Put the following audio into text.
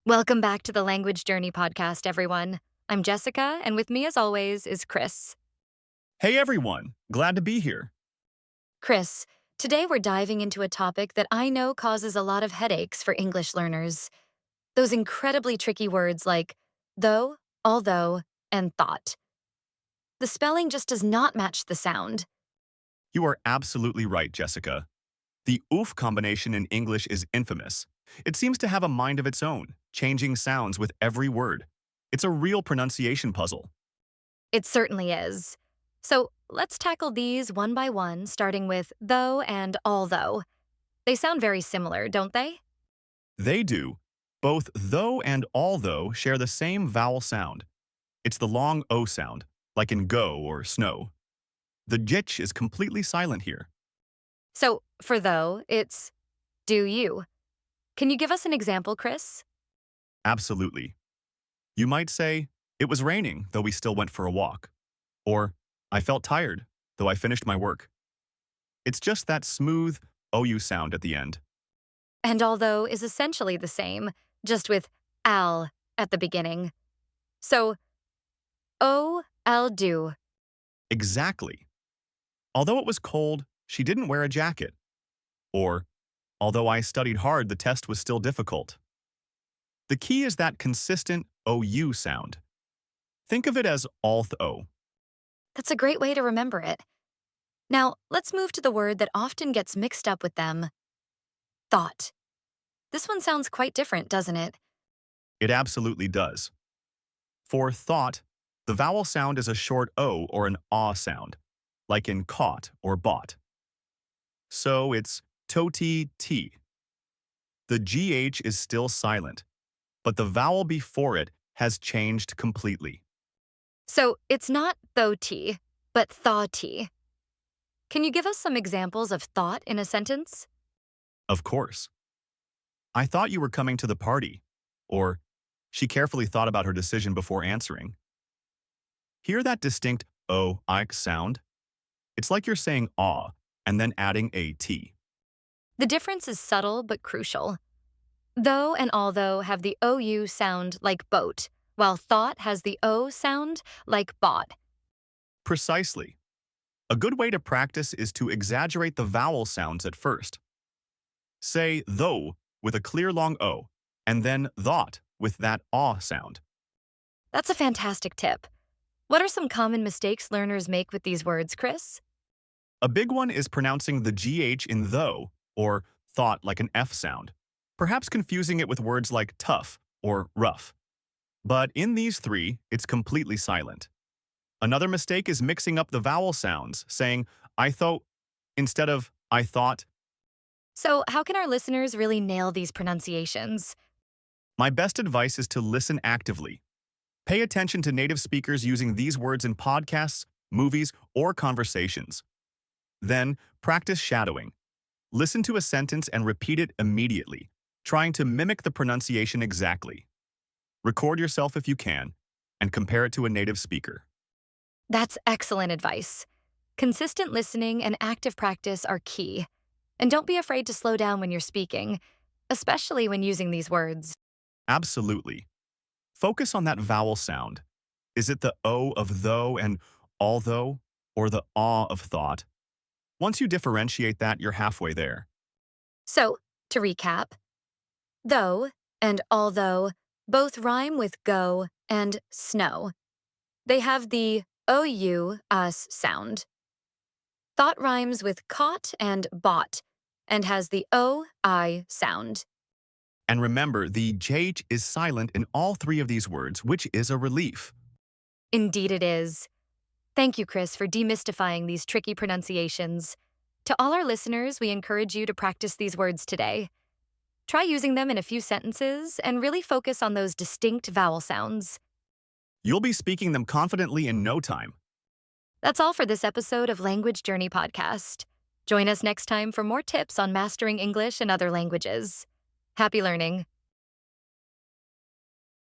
Welcome back to the Language Journey podcast, everyone. I'm Jessica, and with me, as always, is Chris. Hey everyone, glad to be here. Chris, today we're diving into a topic that I know causes a lot of headaches for English learners. Those incredibly tricky words like though, although, and thought. The spelling just does not match the sound. You are absolutely right, Jessica. The oof combination in English is infamous. It seems to have a mind of its own, changing sounds with every word. It's a real pronunciation puzzle. It certainly is. So let's tackle these one by one, starting with though and although. They sound very similar, don't they? They do. Both though and although share the same vowel sound. It's the long O sound, like in go or snow. The jitch is completely silent here. So for though, it's do you. Can you give us an example, Chris? Absolutely. You might say, it was raining, though we still went for a walk. Or, I felt tired, though I finished my work. It's just that smooth OU sound at the end. And although is essentially the same, just with al at the beginning. So, oh, I'll do. Exactly. Although it was cold, she didn't wear a jacket. Or, although I studied hard, the test was still difficult. The key is that consistent OU sound. Think of it as although. That's a great way to remember it. Now, let's move to the word that often gets mixed up with them thought. This one sounds quite different, doesn't it? It absolutely does. For thought, the vowel sound is a short O or an aw sound, like in caught or bought. So it's toti t. The GH is still silent, but the vowel before it has changed completely. So, it's not though-t, but thaw-t. Can you give us some examples of thought in a sentence? Of course. I thought you were coming to the party. Or, she carefully thought about her decision before answering. Hear that distinct O-ike sound? It's like you're saying aw and then adding a t. The difference is subtle but crucial. Though and although have the OU sound like boat, while thought has the O sound like bought. Precisely. A good way to practice is to exaggerate the vowel sounds at first. Say though with a clear long O, and then thought with that aw sound. That's a fantastic tip. What are some common mistakes learners make with these words, Chris? A big one is pronouncing the GH in though, or thought like an F sound, perhaps confusing it with words like tough or rough. But in these three, it's completely silent. Another mistake is mixing up the vowel sounds, saying I thought instead of I thought. So, how can our listeners really nail these pronunciations? My best advice is to listen actively. Pay attention to native speakers using these words in podcasts, movies, or conversations. Then, practice shadowing. Listen to a sentence and repeat it immediately, trying to mimic the pronunciation exactly. Record yourself if you can, and compare it to a native speaker. That's excellent advice. Consistent listening and active practice are key. And don't be afraid to slow down when you're speaking, especially when using these words. Absolutely. Focus on that vowel sound. Is it the O of though and although, or the aw of thought? Once you differentiate that, you're halfway there. So, to recap, though and although both rhyme with go and snow. They have the OU us sound. Thought rhymes with caught and bought and has the O-I sound. And remember, the JH is silent in all three of these words, which is a relief. Indeed it is. Thank you, Chris, for demystifying these tricky pronunciations. To all our listeners, we encourage you to practice these words today. Try using them in a few sentences and really focus on those distinct vowel sounds. You'll be speaking them confidently in no time. That's all for this episode of Language Journey Podcast. Join us next time for more tips on mastering English and other languages. Happy learning!